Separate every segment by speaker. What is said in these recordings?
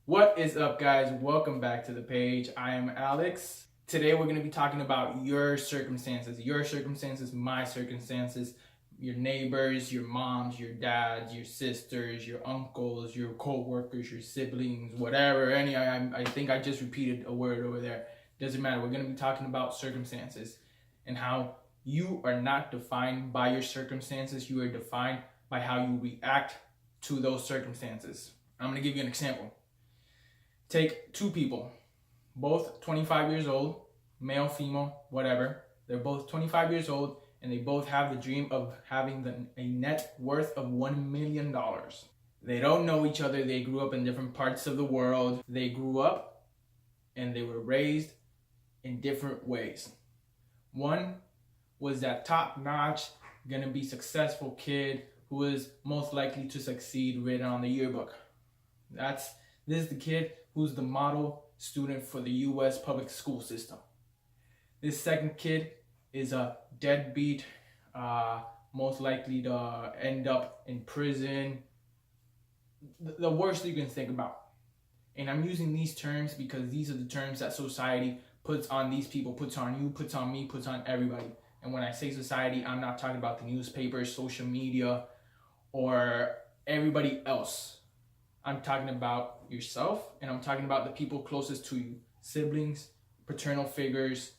Speaker 1: What is up, guys? Welcome back to the page. I am Alex. Today we're going to be talking about your circumstances, my circumstances, your neighbors, your moms, your dads, your sisters, your uncles, your co-workers, your siblings, whatever. I think I just repeated a word over there. Doesn't matter. We're going to be talking about circumstances and how you are not defined by your circumstances. You are defined by how you react to those circumstances. I'm going to give you an example. Take two people, both 25 years old, male, female, whatever. They're both 25 years old and they both have the dream of having a net worth of $1 million. They don't know each other. They grew up in different parts of the world. They grew up and they were raised in different ways. One was that top-notch, gonna be successful kid who is most likely to succeed written on the yearbook. This is the kid who's the model student for the U.S. public school system. This second kid is a deadbeat, most likely to end up in prison. The worst you can think about. And I'm using these terms because these are the terms that society puts on these people, puts on you, puts on me, puts on everybody. And when I say society, I'm not talking about the newspapers, social media, or everybody else. I'm talking about yourself, and I'm talking about the people closest to you. Siblings, paternal figures,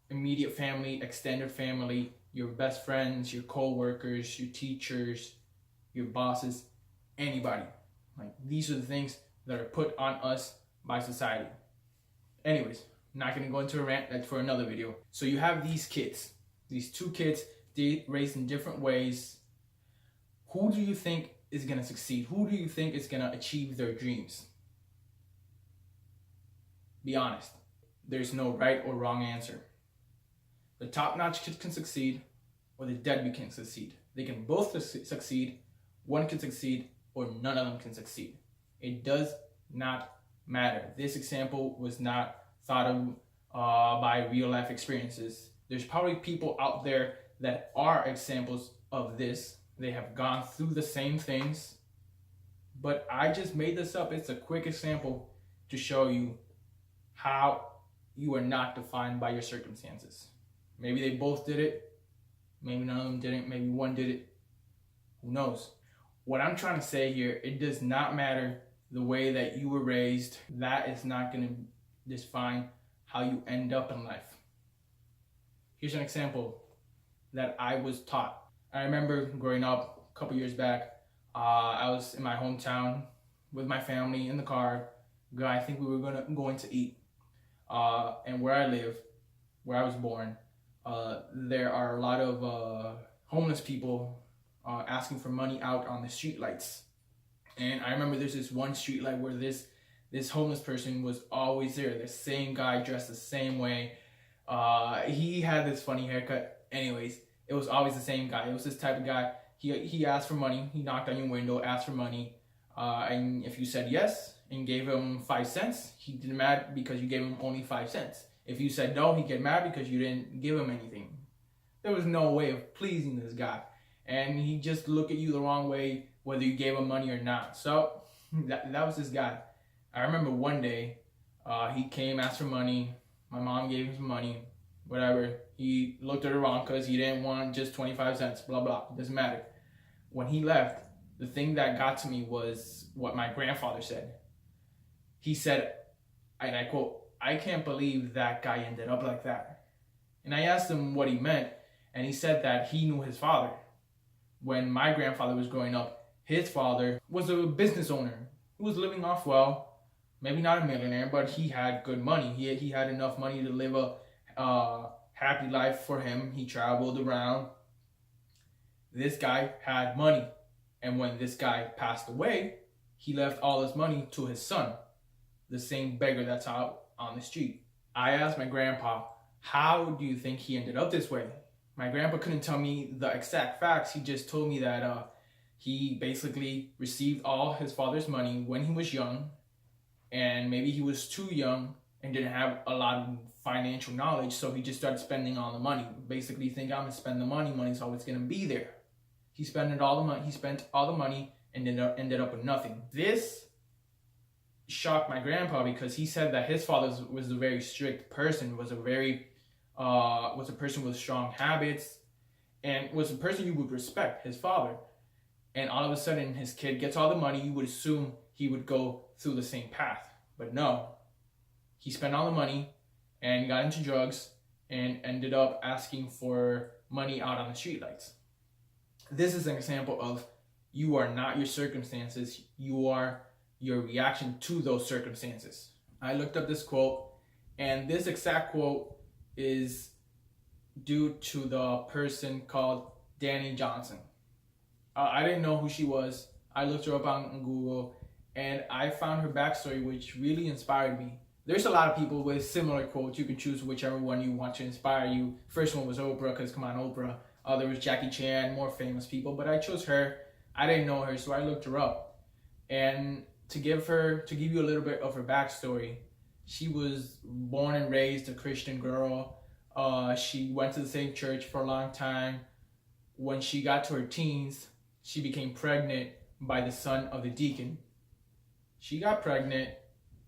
Speaker 1: immediate family, extended family, your best friends, your co-workers, your teachers, your bosses, anybody. Like, these are the things that are put on us by society. Anyways, I'm not gonna go into a rant, that's for another video. So you have these kids, these two kids, they raised in different ways. Who do you think is gonna succeed? Who do you think is gonna achieve their dreams? Be honest. There's no right or wrong answer. The top-notch kid can succeed, or the deadbeat can succeed. They can both succeed, one can succeed, or none of them can succeed. It does not matter. This example was not thought of by real-life experiences. There's probably people out there that are examples of this. They have gone through the same things, but I just made this up. It's a quick example to show you how you are not defined by your circumstances. Maybe they both did it. Maybe none of them didn't. Maybe one did it. Who knows? What I'm trying to say here, it does not matter the way that you were raised. That is not going to define how you end up in life. Here's an example that I was taught. I remember growing up a couple years back, I was in my hometown with my family in the car. I think we were going to eat. And where I live, where I was born, there are a lot of homeless people asking for money out on the street lights. And I remember there's this one street light where this homeless person was always there. The same guy dressed the same way. He had this funny haircut. Anyways, it was always the same guy. It was this type of guy. He asked for money. He knocked on your window, asked for money. And if you said yes and gave him 5 cents, he didn't mad because you gave him only 5 cents. If you said no, he'd get mad because you didn't give him anything. There was no way of pleasing this guy. And he just looked at you the wrong way, whether you gave him money or not. So that was this guy. I remember one day, he came, asked for money. My mom gave him some money, whatever. He looked at her wrong because he didn't want just 25 cents, blah, blah. It doesn't matter. When he left, the thing that got to me was what my grandfather said. He said, and I quote, "I can't believe that guy ended up like that." And I asked him what he meant, and he said that he knew his father. When my grandfather was growing up, his father was a business owner who was living off well, maybe not a millionaire, but he had good money. He had enough money to live a happy life for him. He traveled around. This guy had money. And when this guy passed away, he left all his money to his son, the same beggar that's out on the street. I asked my grandpa, how do you think he ended up this way? My grandpa couldn't tell me the exact facts. He just told me that he basically received all his father's money when he was young, and maybe he was too young and didn't have a lot of financial knowledge, so he just started spending all the money. Basically think, I'm gonna spend the money's always gonna be there. He spent all the money and ended up with nothing. This shocked my grandpa because he said that his father was a very strict person, was a person with strong habits, and was a person you would respect, his father. And all of a sudden his kid gets all the money, you would assume he would go through the same path. But no, he spent all the money and got into drugs and ended up asking for money out on the streetlights. This is an example of you are not your circumstances, you are your reaction to those circumstances. I looked up this quote, and this exact quote is due to the person called Danny Johnson. I didn't know who she was. I looked her up on Google, and I found her backstory, which really inspired me. There's a lot of people with similar quotes. You can choose whichever one you want to inspire you. First one was Oprah, because come on, Oprah. There was Jackie Chan, more famous people, but I chose her. I didn't know her, so I looked her up. And to give you a little bit of her backstory, she was born and raised a Christian girl. She went to the same church for a long time. When she got to her teens, she became pregnant by the son of the deacon. She got pregnant,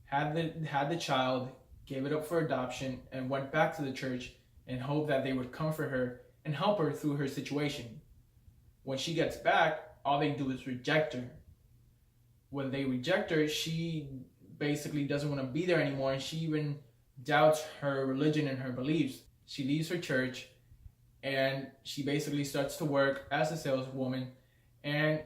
Speaker 1: had the child, gave it up for adoption, and went back to the church and hoped that they would comfort her and help her through her situation. When she gets back, all they do is reject her. When they reject her, she basically doesn't want to be there anymore, and she even doubts her religion and her beliefs. She leaves her church, and she basically starts to work as a saleswoman, and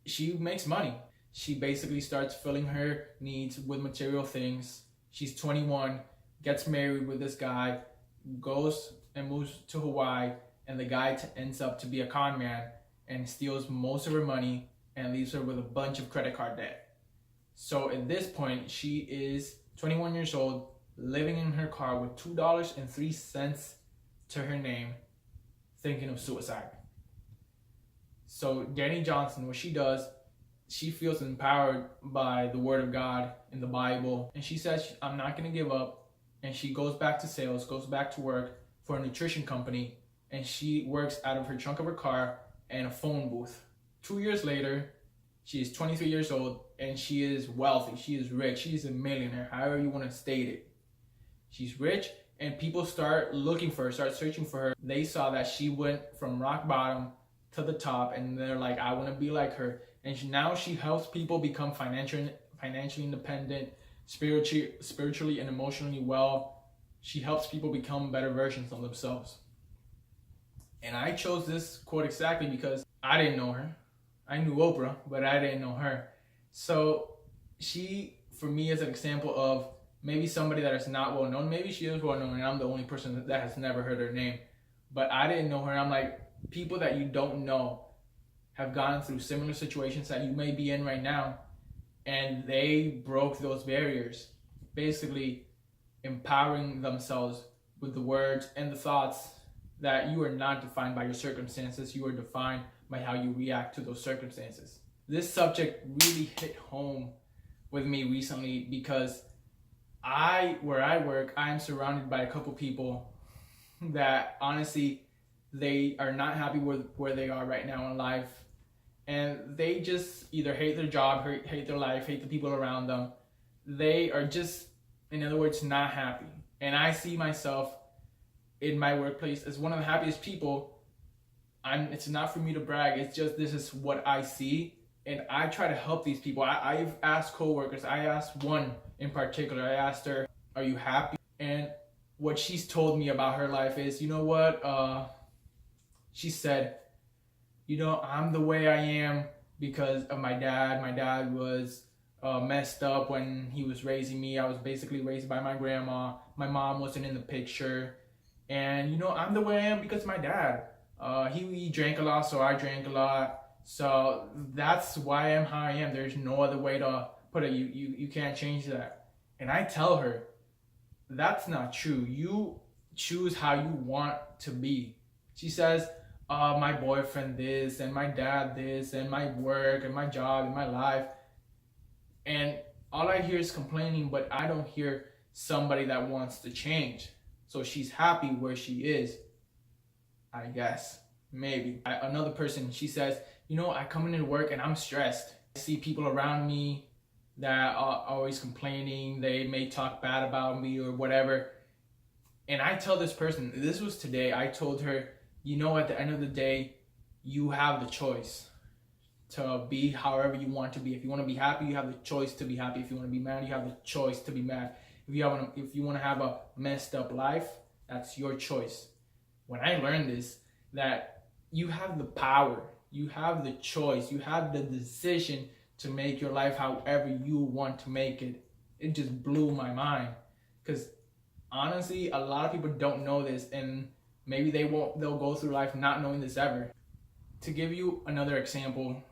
Speaker 1: she makes money. She basically starts filling her needs with material things. She's 21, gets married with this guy, goes and moves to Hawaii, and the guy ends up to be a con man and steals most of her money and leaves her with a bunch of credit card debt. So at this point, she is 21 years old, living in her car with $2.03 to her name, thinking of suicide. So Danny Johnson, what she does, she feels empowered by the word of God in the Bible, and she says, I'm not going to give up, and she goes back to sales, goes back to work for a nutrition company, and she works out of her trunk of her car and a phone booth. 2 years later, she is 23 years old, and she is wealthy, she is rich, she is a millionaire, however you want to state it. She's rich, and people start looking for her, start searching for her. They saw that she went from rock bottom to the top, and they're like, I want to be like her. And now she helps people become financially independent, spiritually and emotionally well. She helps people become better versions of themselves. And I chose this quote exactly because I didn't know her. I knew Oprah, but I didn't know her. So she, for me, is an example of maybe somebody that is not well known. Maybe she is well known, and I'm the only person that has never heard her name. But I didn't know her. I'm like, people that you don't know have gone through similar situations that you may be in right now, and they broke those barriers, basically empowering themselves with the words and the thoughts that you are not defined by your circumstances, you are defined by how you react to those circumstances. This subject really hit home with me recently because where I work, I am surrounded by a couple people that honestly, they are not happy with where they are right now in life. And they just either hate their job, hate their life, hate the people around them. They are just, in other words, not happy. And I see myself in my workplace as one of the happiest people. It's not for me to brag, it's just this is what I see. And I try to help these people. I've asked coworkers, I asked one in particular, I asked her, are you happy? And what she's told me about her life is, you know what? She said, you know, I'm the way I am because of my dad. My dad was messed up when he was raising me. I was basically raised by my grandma. My mom wasn't in the picture. And, you know, I'm the way I am because of my dad. He drank a lot, so I drank a lot. So that's why I am how I am. There's no other way to put it. You can't change that. And I tell her, that's not true. You choose how you want to be. She says, my boyfriend this, and my dad this, and my work, and my job, and my life. And all I hear is complaining, but I don't hear somebody that wants to change. So she's happy where she is, I guess, maybe. Another person, she says, you know, I come into work and I'm stressed. I see people around me that are always complaining. They may talk bad about me or whatever. And I tell this person, this was today, I told her, you know, at the end of the day, you have the choice to be however you want to be. If you want to be happy, you have the choice to be happy. If you want to be mad, you have the choice to be mad. If you want to have a messed up life, that's your choice. When I learned this, that you have the power, you have the choice, you have the decision to make your life however you want to make it, it just blew my mind. Because honestly, a lot of people don't know this, and maybe they'll go through life not knowing this ever. To give you another example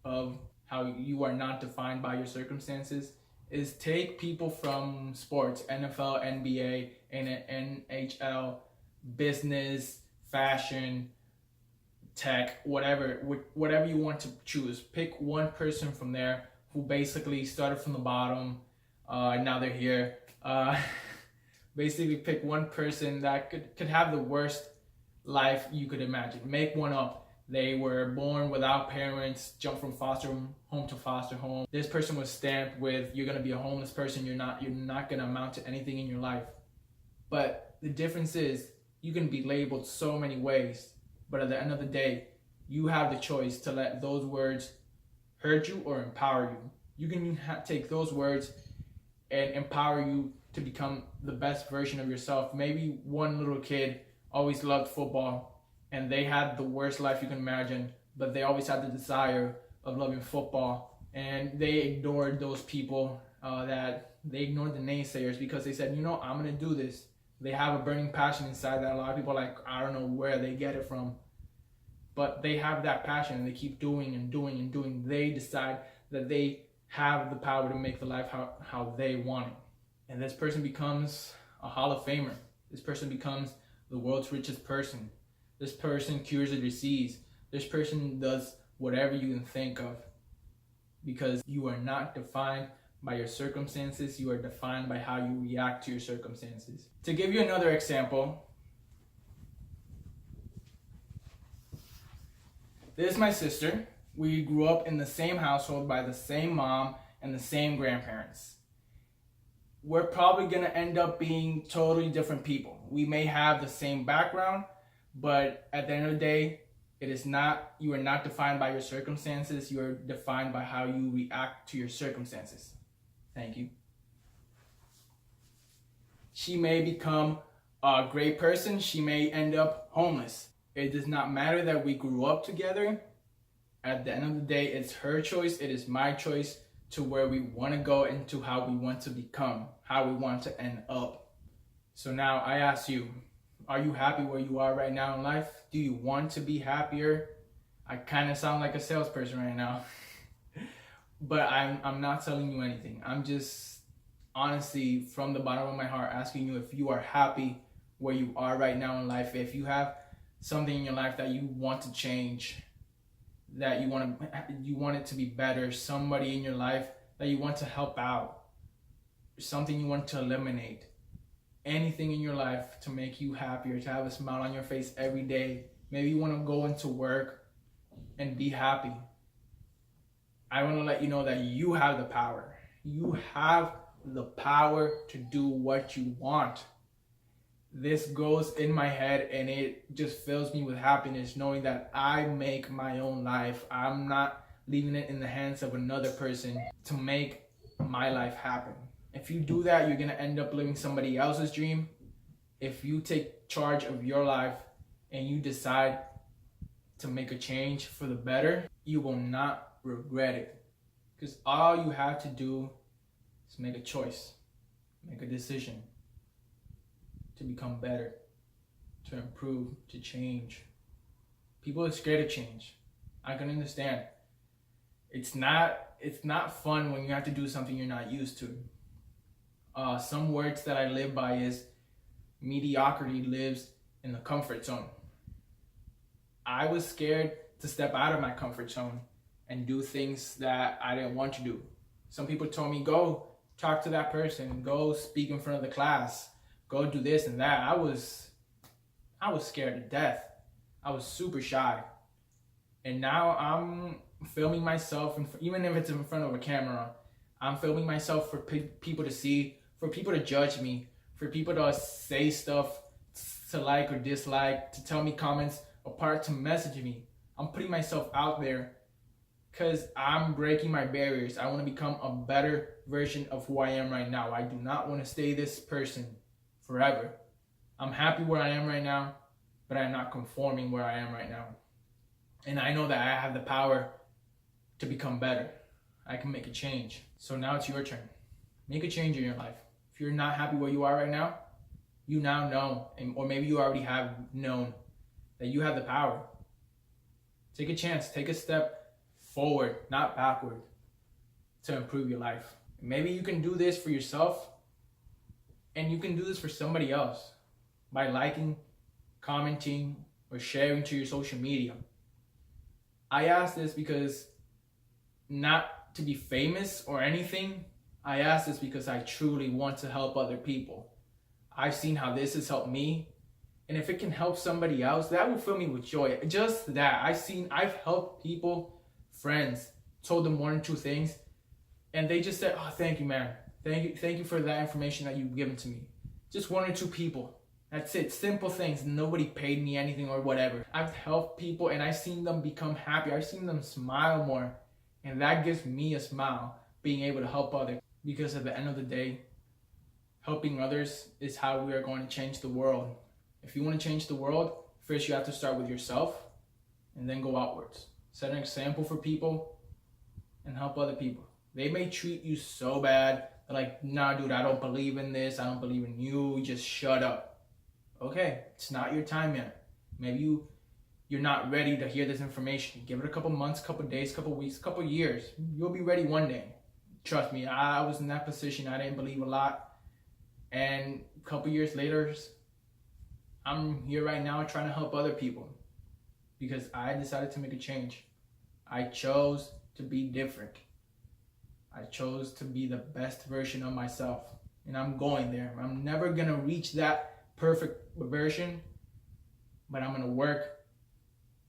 Speaker 1: of how you are not defined by your circumstances, is take people from sports, NFL, NBA, NHL, business, fashion, tech, whatever you want to choose. Pick one person from there who basically started from the bottom, and now they're here. Basically pick one person that could have the worst life you could imagine. Make one up. They were born without parents, jumped from foster home to foster home. This person was stamped with, you're gonna be a homeless person, you're not gonna amount to anything in your life. But the difference is, you can be labeled so many ways, but at the end of the day, you have the choice to let those words hurt you or empower you. You can take those words and empower you to become the best version of yourself. Maybe one little kid always loved football and they had the worst life you can imagine, but they always had the desire of loving football, and they ignored those people, they ignored the naysayers, because they said, you know, I'm gonna do this. They have a burning passion inside that a lot of people are like, I don't know where they get it from, but they have that passion and they keep doing and doing and doing. They decide that they have the power to make the life how they want it. And this person becomes a Hall of Famer. This person becomes the world's richest person. This person cures a disease. This person does whatever you can think of, because you are not defined by your circumstances. You are defined by how you react to your circumstances. To give you another example, this is my sister. We grew up in the same household by the same mom and the same grandparents. We're probably gonna end up being totally different people. We may have the same background, but at the end of the day, you are not defined by your circumstances. You are defined by how you react to your circumstances. Thank you. She may become a great person. She may end up homeless. It does not matter that we grew up together. At the end of the day, it's her choice. It is my choice to where we want to go and to how we want to become, how we want to end up. So now I ask you, are you happy where you are right now in life? Do you want to be happier? I kind of sound like a salesperson right now. But I'm not telling you anything. I'm just honestly, from the bottom of my heart, asking you if you are happy where you are right now in life. If you have something in your life that you want to change, that you want it to be better, somebody in your life that you want to help out, something you want to eliminate, anything in your life to make you happier, to have a smile on your face every day. Maybe you want to go into work and be happy. I want to let you know that you have the power. You have the power to do what you want. This goes in my head and it just fills me with happiness knowing that I make my own life. I'm not leaving it in the hands of another person to make my life happen. If you do that, you're going to end up living somebody else's dream. If you take charge of your life and you decide to make a change for the better, you will not regret it. Because all you have to do is make a choice, make a decision to become better, to improve, to change. People are scared of change. I can understand. It's not fun when you have to do something you're not used to. Some words that I live by is mediocrity lives in the comfort zone. I was scared to step out of my comfort zone and do things that I didn't want to do. Some people told me, go talk to that person, go speak in front of the class, go do this and that. I was scared to death. I was super shy. And now I'm filming myself, even if it's in front of a camera, I'm filming myself for people to see, for people to judge me, for people to say stuff, to like or dislike, to tell me comments, apart to message me. I'm putting myself out there because I'm breaking my barriers. I want to become a better version of who I am right now. I do not want to stay this person forever. I'm happy where I am right now, but I'm not conforming where I am right now. And I know that I have the power to become better. I can make a change. So now it's your turn. Make a change in your life. If you're not happy where you are right now, you now know, or maybe you already have known, that you have the power. Take a chance, take a step forward, not backward, to improve your life. Maybe you can do this for yourself, and you can do this for somebody else by liking, commenting, or sharing to your social media. I ask this because, not to be famous or anything, I ask this because I truly want to help other people. I've seen how this has helped me, and if it can help somebody else, that will fill me with joy. Just that. I've helped people, friends, told them one or two things, and they just said, "Oh, thank you, man. Thank you for that information that you've given to me." Just one or two people. That's it. Simple things. Nobody paid me anything or whatever. I've helped people, and I've seen them become happy. I've seen them smile more, and that gives me a smile, being able to help others. Because at the end of the day, helping others is how we are going to change the world. If you want to change the world, first you have to start with yourself and then go outwards. Set an example for people and help other people. They may treat you so bad, they're like, "Nah, dude, I don't believe in this. I don't believe in you. Just shut up." Okay, it's not your time yet. Maybe you're not ready to hear this information. Give it a couple months, couple days, couple weeks, couple years. You'll be ready one day. Trust me, I was in that position. I didn't believe a lot. And a couple years later, I'm here right now trying to help other people because I decided to make a change. I chose to be different. I chose to be the best version of myself. And I'm going there. I'm never going to reach that perfect version, but I'm going to work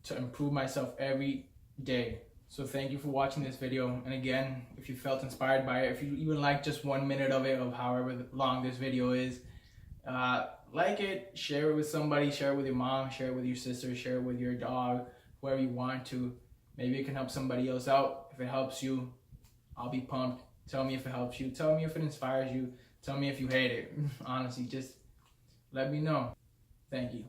Speaker 1: to improve myself every day. So thank you for watching this video. And again, if you felt inspired by it, if you even like just 1 minute of it, of however long this video is, like it, share it with somebody, share it with your mom, share it with your sister, share it with your dog, whoever you want to. Maybe it can help somebody else out. If it helps you, I'll be pumped. Tell me if it helps you. Tell me if it inspires you. Tell me if you hate it. Honestly, just let me know. Thank you.